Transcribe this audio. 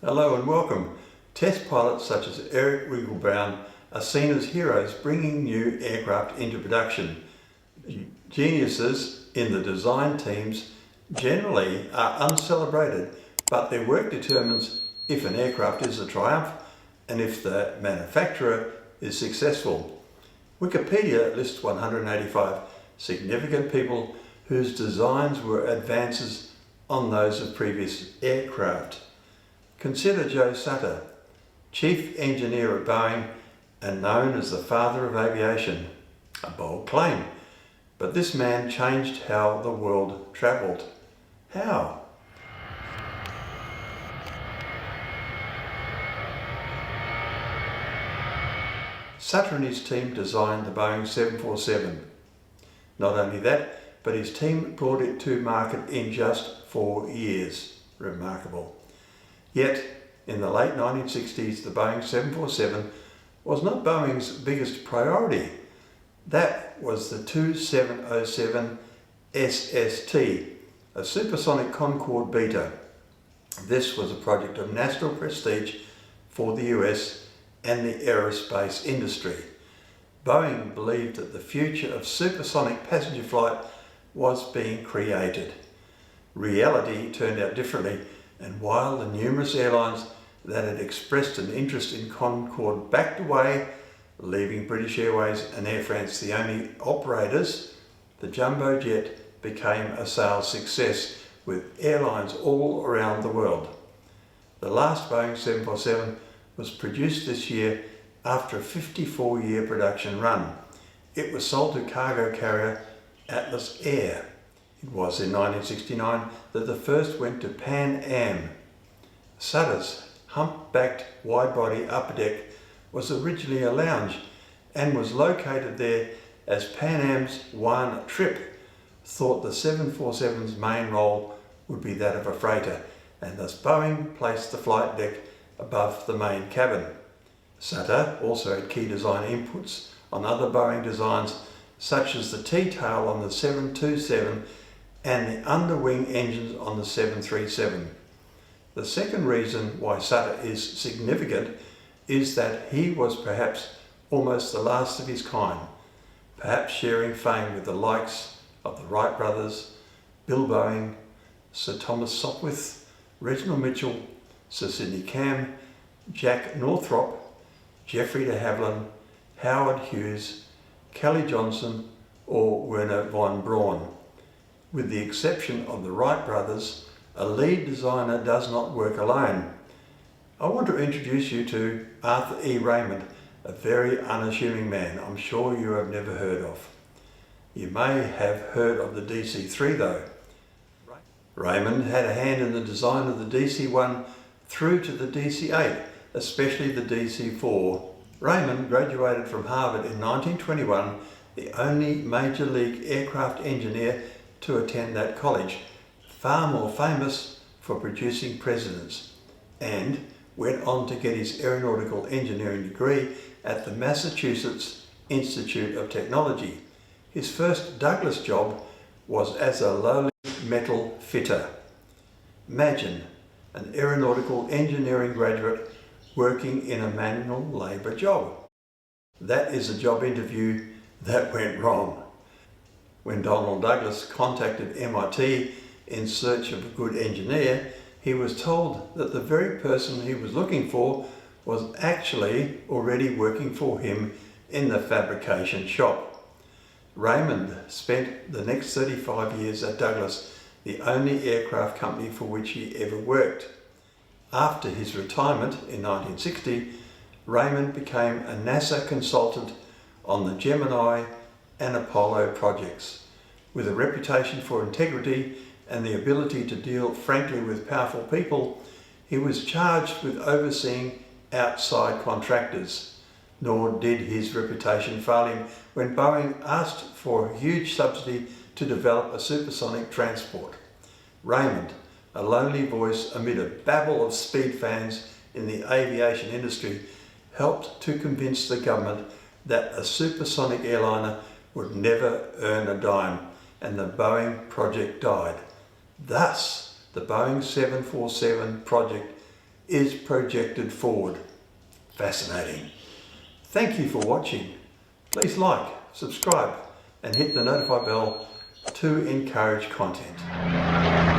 Hello and welcome. Test pilots such as Eric Wigglebrown are seen as heroes bringing new aircraft into production. Geniuses in the design teams generally are uncelebrated, but their work determines if an aircraft is a triumph and if the manufacturer is successful. Wikipedia lists 185 significant people whose designs were advances on those of previous aircraft. Consider Joe Sutter, chief engineer at Boeing and known as the father of aviation. A bold claim, but this man changed how the world travelled. How? Sutter and his team designed the Boeing 747. Not only that, but his team brought it to market in just 4 years. Remarkable. Yet, in the late 1960s, the Boeing 747 was not Boeing's biggest priority. That was the 747 SST, a supersonic Concorde beta. This was a project of national prestige for the US and the aerospace industry. Boeing believed that the future of supersonic passenger flight was being created. Reality turned out differently, and while the numerous airlines that had expressed an interest in Concorde backed away, leaving British Airways and Air France the only operators, the jumbo jet became a sales success with airlines all around the world. The last Boeing 747 was produced this year after a 54-year production run. It was sold to cargo carrier Atlas Air. It was in 1969 that the first went to Pan Am. Sutter's hump-backed wide-body upper deck was originally a lounge and was located there as Pan Am's one trip thought the 747's main role would be that of a freighter, and thus Boeing placed the flight deck above the main cabin. Sutter also had key design inputs on other Boeing designs, such as the T-tail on the 727 and the underwing engines on the 737. The second reason why Sutter is significant is that he was perhaps almost the last of his kind, perhaps sharing fame with the likes of the Wright brothers, Bill Boeing, Sir Thomas Sopwith, Reginald Mitchell, Sir Sidney Cam, Jack Northrop, Geoffrey de Havilland, Howard Hughes, Kelly Johnson or Werner von Braun. With the exception of the Wright brothers, a lead designer does not work alone. I want to introduce you to Arthur E.Raymond, a very unassuming man I'm sure you have never heard of. You may have heard of the DC-3 though. Raymond had a hand in the design of the DC-1 through to the DC-8, especially the DC-4. Raymond graduated from Harvard in 1921, the only major league aircraft engineer to attend that college, far more famous for producing presidents, and went on to get his aeronautical engineering degree at the Massachusetts Institute of Technology. His first Douglas job was as a lowly metal fitter. Imagine an aeronautical engineering graduate working in a manual labour job. That is a job interview that went wrong. When Donald Douglas contacted MIT in search of a good engineer, he was told that the very person he was looking for was actually already working for him in the fabrication shop. Raymond spent the next 35 years at Douglas, the only aircraft company for which he ever worked. After his retirement in 1960, Raymond became a NASA consultant on the Gemini and Apollo projects. With a reputation for integrity and the ability to deal frankly with powerful people, he was charged with overseeing outside contractors. Nor did his reputation fail him when Boeing asked for a huge subsidy to develop a supersonic transport. Raymond, a lonely voice amid a babble of speed fans in the aviation industry, helped to convince the government that a supersonic airliner would never earn a dime, and the Boeing project died. Thus, the Boeing 747 project is projected forward. Fascinating. Thank you for watching. Please like, subscribe and hit the notify bell to encourage content.